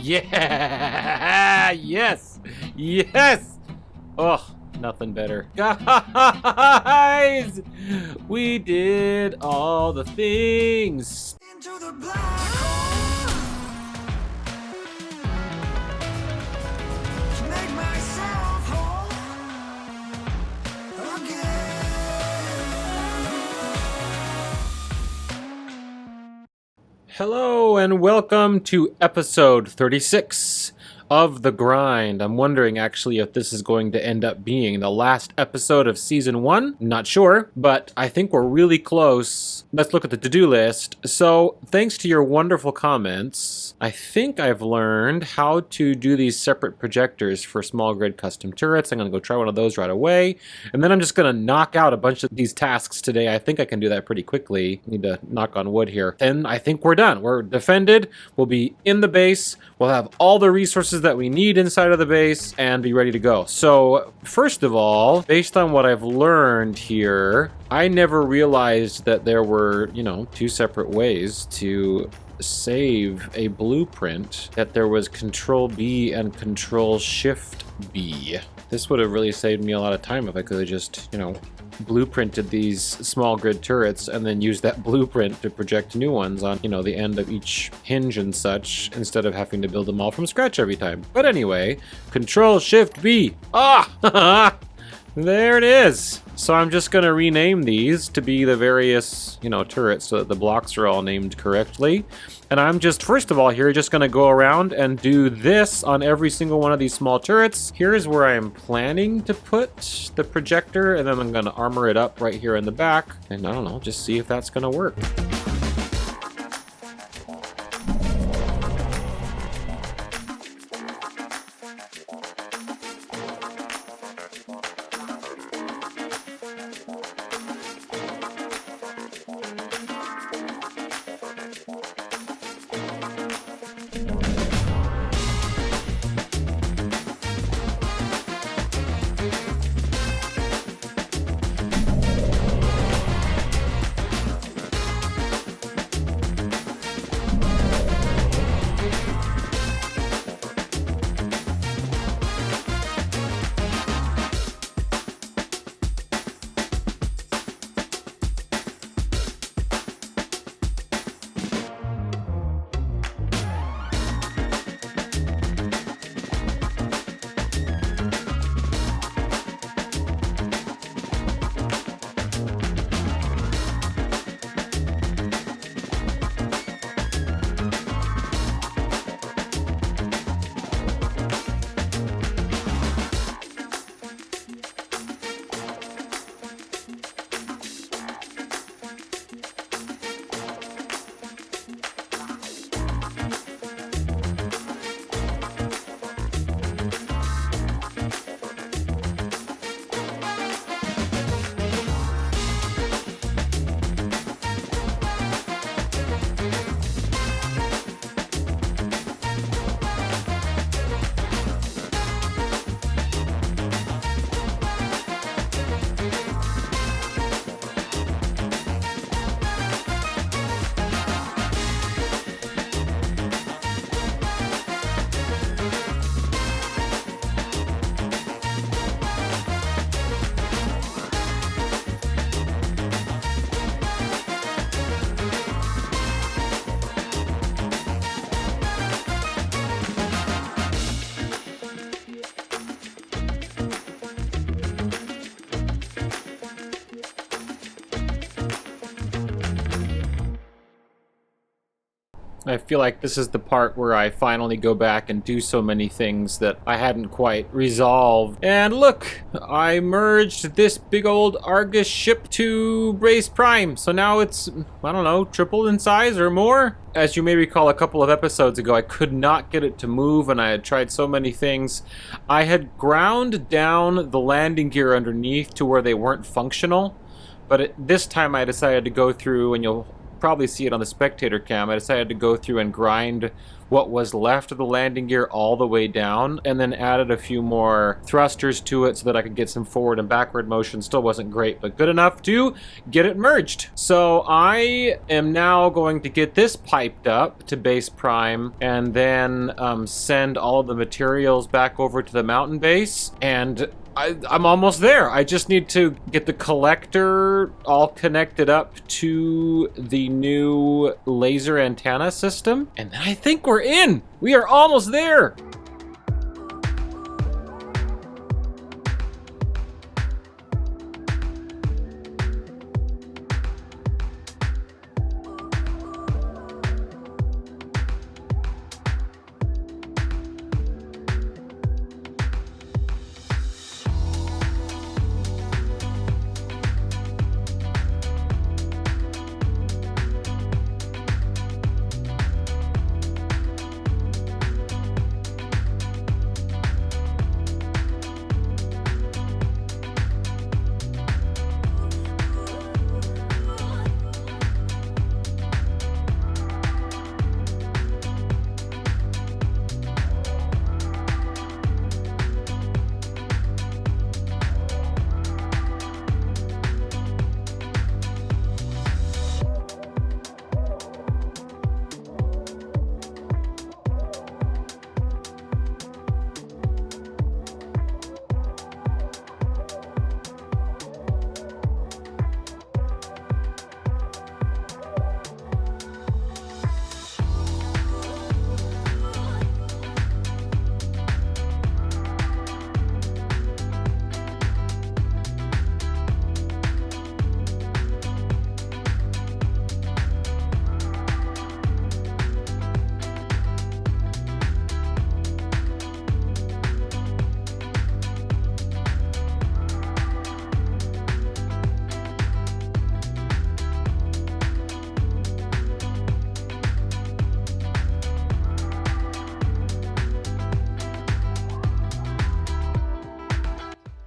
Yeah! Yes! Yes! Oh, nothing better. Guys! We did all the things. Into the black hole to make myself whole again. Hello and welcome to episode 36 of The Grind. I'm wondering actually if this is going to end up being the last episode of season 1. Not sure, but I think we're really close. Let's look at the to-do list. So, thanks to your wonderful comments, I think I've learned how to do these separate projectors for small grid custom turrets. I'm going to go try one of those right away. And then I'm just going to knock out a bunch of these tasks today. I think I can do that pretty quickly. Need to knock on wood here. Then I think we're done. We're defended. We'll be in the base. We'll have all the resources that we need inside of the base and be ready to go. So first of all, based on what I've learned here, I never realized that there were, two separate ways to save a blueprint, that there was Control B and Control Shift B. This would have really saved me a lot of time if I could have just, blueprinted these small grid turrets and then used that blueprint to project new ones on, the end of each hinge and such, instead of having to build them all from scratch every time. But anyway, Control Shift B. Ah! There it is. So I'm just going to rename these to be the various, turrets so that the blocks are all named correctly. And I'm just, first of all, here just going to go around and do this on every single one of these small turrets. Here's where I'm planning to put the projector, and then I'm going to armor it up right here in the back. And I don't know, just see if that's going to work. I feel like this is the part where I finally go back and do so many things that I hadn't quite resolved. And look, I merged this big old Argus ship to Brace Prime. So now it's, I don't know, tripled in size or more. As you may recall, a couple of episodes ago, I could not get it to move and I had tried so many things. I had ground down the landing gear underneath to where they weren't functional. But this time I decided to go through, and you'll probably see it on the spectator cam, I decided to go through and grind what was left of the landing gear all the way down, and then added a few more thrusters to it so that I could get some forward and backward motion. Still wasn't great, but good enough to get it merged. So I am now going to get this piped up to base prime, and then send all of the materials back over to the mountain base, and I'm almost there. I just need to get the collector all connected up to the new laser antenna system, and then I think we're in. We are almost there.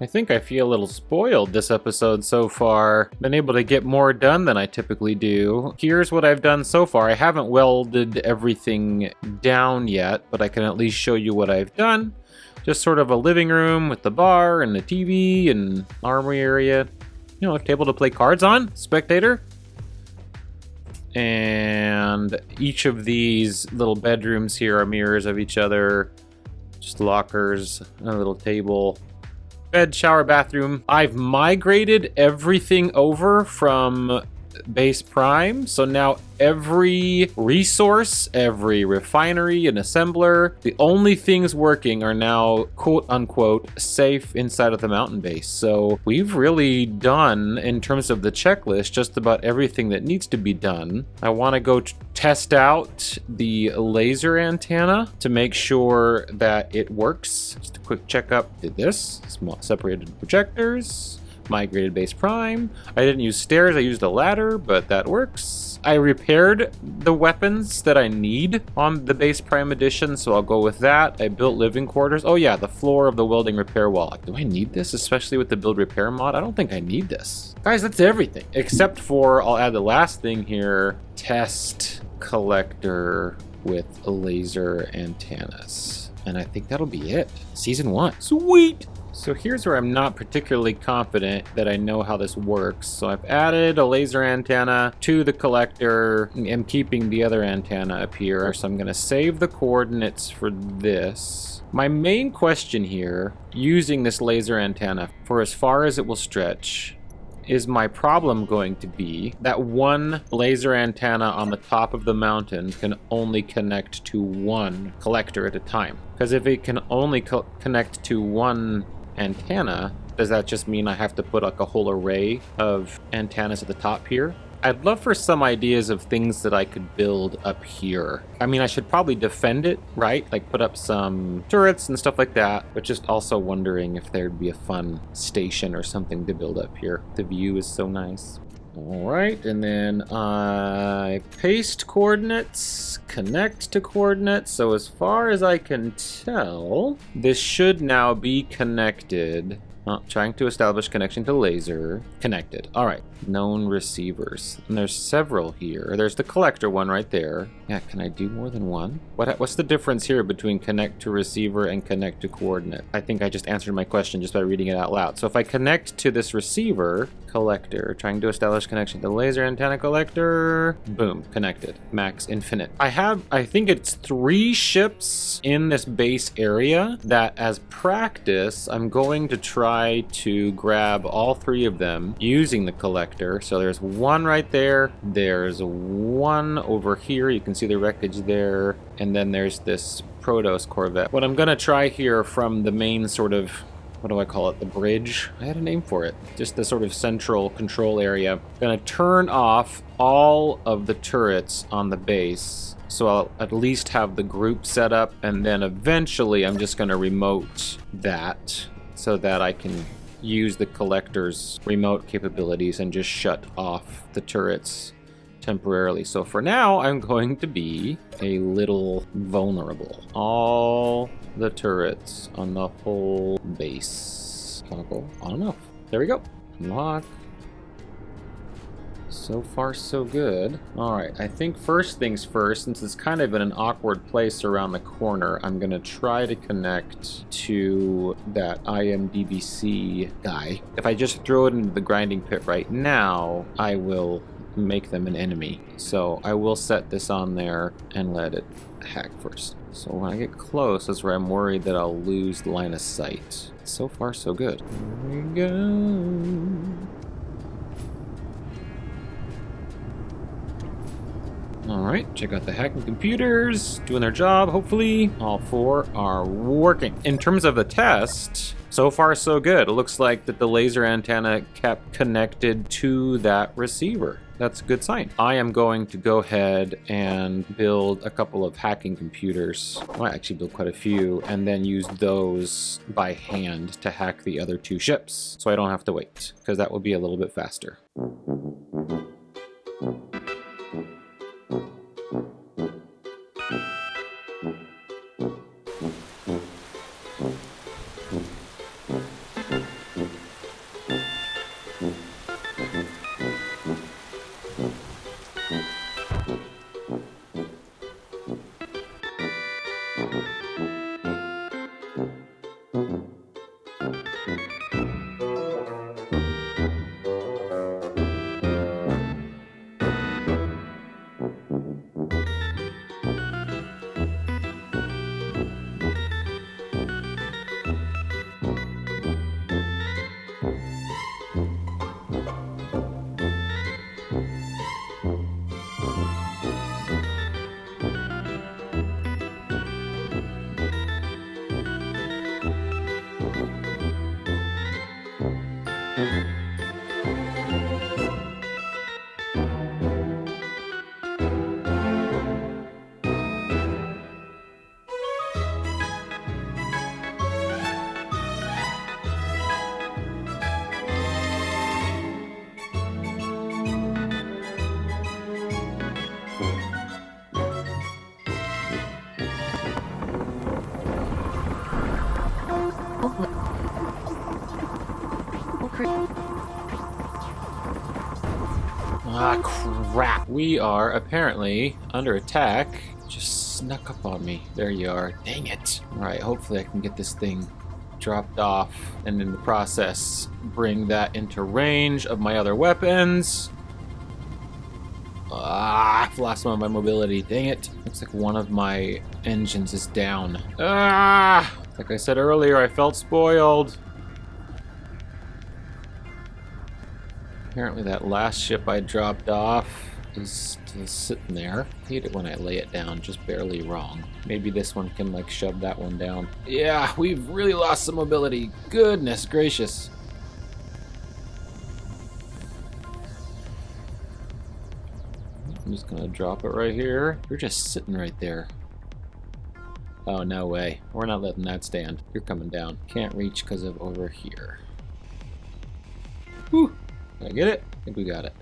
I think I feel a little spoiled this episode so far. Been able to get more done than I typically do. Here's what I've done so far. I haven't welded everything down yet, but I can at least show you what I've done. Just sort of a living room with the bar and the TV and armory area. You know, a table to play cards on, spectator. And each of these little bedrooms here are mirrors of each other. Just lockers, a little table. Bed, shower, bathroom. I've migrated everything over from base prime, so now every resource, every refinery and assembler, the only things working are now quote unquote safe inside of the mountain base. So we've really done, in terms of the checklist, just about everything that needs to be done. I want to go test out the laser antenna to make sure that it works. Just a quick checkup. Did this. Small separated projectors. Migrated base prime. I didn't use stairs, I used a ladder, but that works. I repaired the weapons that I need on the base prime edition, so I'll go with that. I built living quarters. Oh yeah, the floor of the welding repair wall. Do I need this, especially with the build repair mod? I don't think I need this. Guys, that's everything. Except for, I'll add the last thing here, test collector with laser antennas. And I think that'll be it. Season 1. Sweet! So here's where I'm not particularly confident that I know how this works. So I've added a laser antenna to the collector. I'm keeping the other antenna up here. So I'm going to save the coordinates for this. My main question here, using this laser antenna for as far as it will stretch, is my problem going to be that one laser antenna on the top of the mountain can only connect to one collector at a time? Because if it can only connect to one antenna, does that just mean I have to put like a whole array of antennas at the top here? I'd love for some ideas of things that I could build up here. I mean, I should probably defend it, right? Like put up some turrets and stuff like that, but just also wondering if there'd be a fun station or something to build up here. The view is so nice. All right, and then I paste coordinates, connect to coordinates. So as far as I can tell, this should now be connected. Oh, trying to establish connection to laser. Connected. All right. Known receivers. And there's several here. There's the collector one right there. Yeah, can I do more than one? What's the difference here between connect to receiver and connect to coordinate? I think I just answered my question just by reading it out loud. So if I connect to this receiver, collector, trying to establish connection to laser antenna collector, boom, connected. Max infinite. I think it's 3 ships in this base area that as practice, I'm going to try to grab all 3 of them using the collector. So there's one right there. There's one over here. You can see the wreckage there. And then there's this Protos Corvette. What I'm going to try here from the main sort of, what do I call it? The bridge? I had a name for it. Just the sort of central control area. I'm going to turn off all of the turrets on the base. So I'll at least have the group set up, and then eventually I'm just going to remote that so that I can use the collector's remote capabilities and just shut off the turrets temporarily. So for now, I'm going to be a little vulnerable. All the turrets on the whole base. Toggle on and off. There we go. Unlock. So far, so good. All right, I think first things first, since it's kind of in an awkward place around the corner, I'm gonna try to connect to that IMDBC guy. If I just throw it into the grinding pit right now, I will make them an enemy. So I will set this on there and let it hack first. So when I get close, that's where I'm worried that I'll lose the line of sight. So far, so good. Here we go. Alright, check out the hacking computers, doing their job, hopefully. All 4 are working. In terms of the test, so far so good. It looks like that the laser antenna kept connected to that receiver. That's a good sign. I am going to go ahead and build a couple of hacking computers. Well, I actually build quite a few, and then use those by hand to hack the other 2 ships. So I don't have to wait, because that will be a little bit faster. Ah, crap. We are apparently under attack. Just snuck up on me. There you are. Dang it. Alright, hopefully I can get this thing dropped off, and in the process, bring that into range of my other weapons. Ah, I've lost some of my mobility. Dang it. Looks like one of my engines is down. Ah! Like I said earlier, I felt spoiled. Apparently that last ship I dropped off is still sitting there. I hate it when I lay it down just barely wrong. Maybe this one can like shove that one down. Yeah, we've really lost some mobility. Goodness gracious. I'm just gonna drop it right here. You're just sitting right there. Oh, no way. We're not letting that stand. You're coming down. Can't reach because of over here. Whew. Did I get it? I think we got it.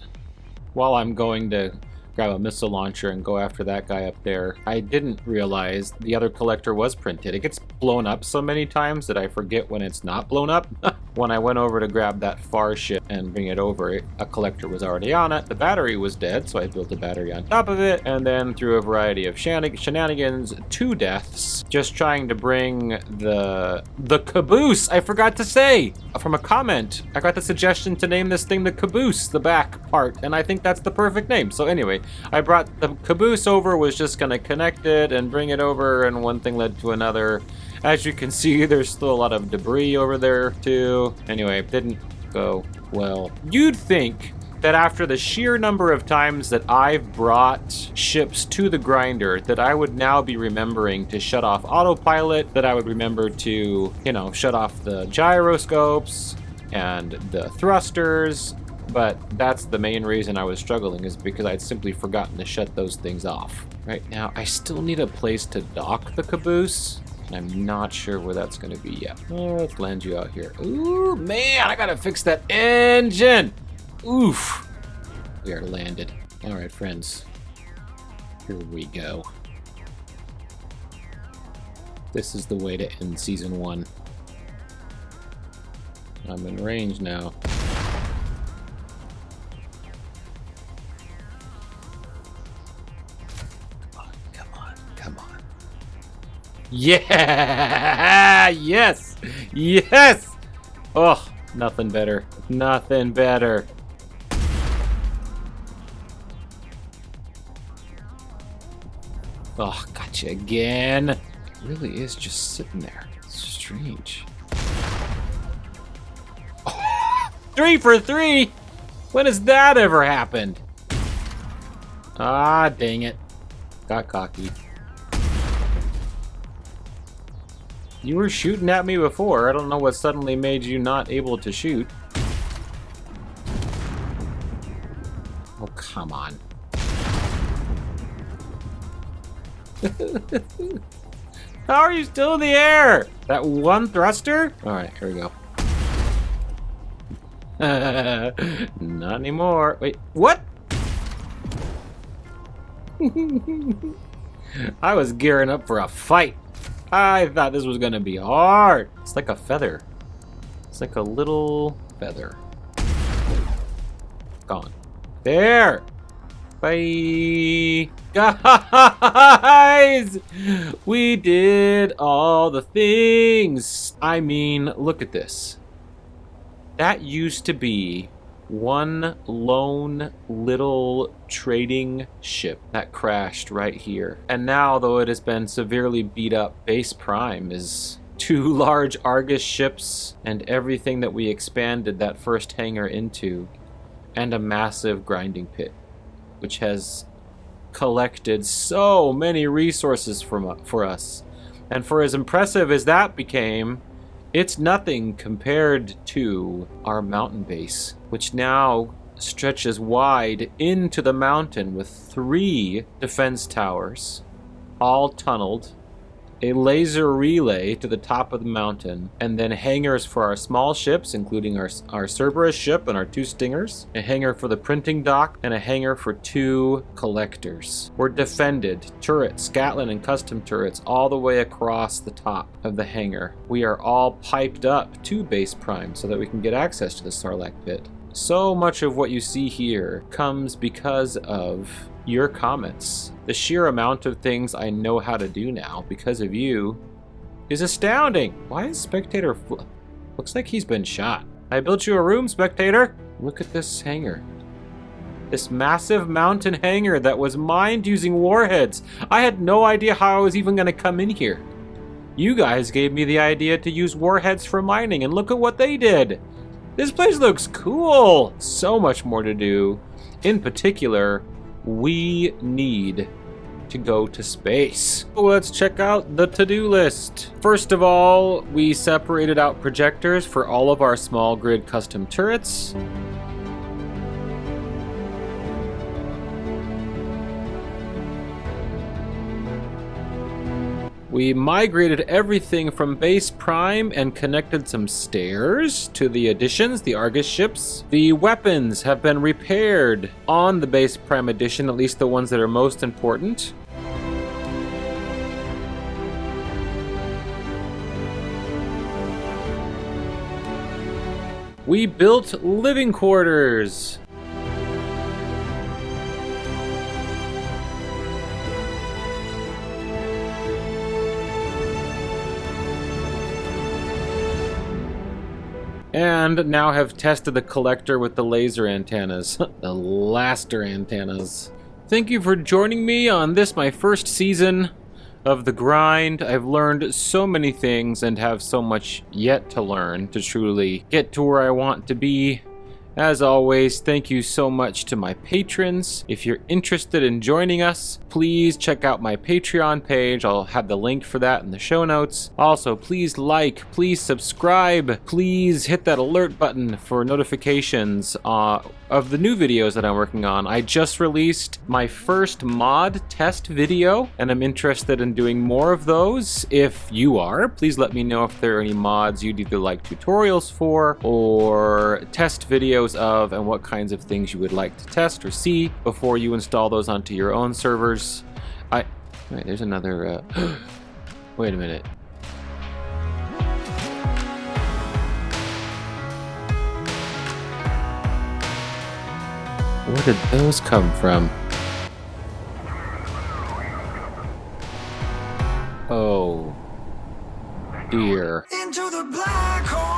While I'm going to grab a missile launcher and go after that guy up there. I didn't realize the other collector was printed. It gets blown up so many times that I forget when it's not blown up. When I went over to grab that far ship and bring it over, a collector was already on it. The battery was dead, so I built a battery on top of it, and then through a variety of shenanigans, 2 deaths, just trying to bring the caboose. I forgot to say from a comment, I got the suggestion to name this thing the caboose, the back part, and I think that's the perfect name. So anyway, I brought the caboose over, was just gonna connect it and bring it over, and one thing led to another. As you can see, there's still a lot of debris over there too. Anyway, it didn't go well. You'd think that after the sheer number of times that I've brought ships to the grinder, that I would now be remembering to shut off autopilot, that I would remember to, you know, shut off the gyroscopes and the thrusters. But that's the main reason I was struggling, is because I'd simply forgotten to shut those things off. Right now, I still need a place to dock the caboose. I'm not sure where that's going to be yet. Oh, let's land you out here. Ooh, man, I got to fix that engine. Oof. We are landed. All right, friends. Here we go. This is the way to end season 1. I'm in range now. Yeah! Yes! Yes! Oh, nothing better. Nothing better. Oh, gotcha again. It really is just sitting there. It's strange. Oh, 3 for 3? When has that ever happened? Ah, dang it. Got cocky. You were shooting at me before. I don't know what suddenly made you not able to shoot. Oh, come on. How are you still in the air? That one thruster? Alright, here we go. Not anymore. Wait, what? I was gearing up for a fight. I thought this was gonna be hard. It's like a feather. It's like a little feather. Gone. There! Bye! Guys! We did all the things! I mean, look at this. That used to be one lone little trading ship that crashed right here. And now, though it has been severely beat up, Base Prime is 2 large Argus ships and everything that we expanded that first hangar into, and a massive grinding pit, which has collected so many resources for us. And for as impressive as that became, it's nothing compared to our mountain base, which now stretches wide into the mountain with 3 defense towers, all tunneled, a laser relay to the top of the mountain, and then hangars for our small ships, including our Cerberus ship and our 2 Stingers, a hangar for the printing dock, and a hangar for 2 collectors. We're defended, turrets, Scatland and custom turrets, all the way across the top of the hangar. We are all piped up to Base Prime so that we can get access to the Sarlacc pit. So much of what you see here comes because of your comments. The sheer amount of things I know how to do now because of you is astounding. Why is Spectator looks like he's been shot. I built you a room, Spectator. Look at this hangar. This massive mountain hangar that was mined using warheads. I had no idea how I was even going to come in here. You guys gave me the idea to use warheads for mining, and look at what they did. This place looks cool. So much more to do. In particular, we need to go to space. Let's check out the to-do list. First of all, we separated out projectors for all of our small grid custom turrets. We migrated everything from Base Prime and connected some stairs to the additions, the Argus ships. The weapons have been repaired on the Base Prime edition, at least the ones that are most important. We built living quarters. And now have tested the collector with the laser antennas, the laster antennas. Thank you for joining me on this, my first season of The Grind. I've learned so many things and have so much yet to learn to truly get to where I want to be. As always, thank you so much to my patrons. If you're interested in joining us, please check out my Patreon page. I'll have the link for that in the show notes. Also, please like, please subscribe, please hit that alert button for notifications of the new videos that I'm working on. I just released my first mod test video, and I'm interested in doing more of those. If you are, please let me know if there are any mods you'd either like tutorials for or test videos of, and what kinds of things you would like to test or see before you install those onto your own servers. Wait, there's another, wait a minute. Where did those come from? Oh, dear. Into the black hole.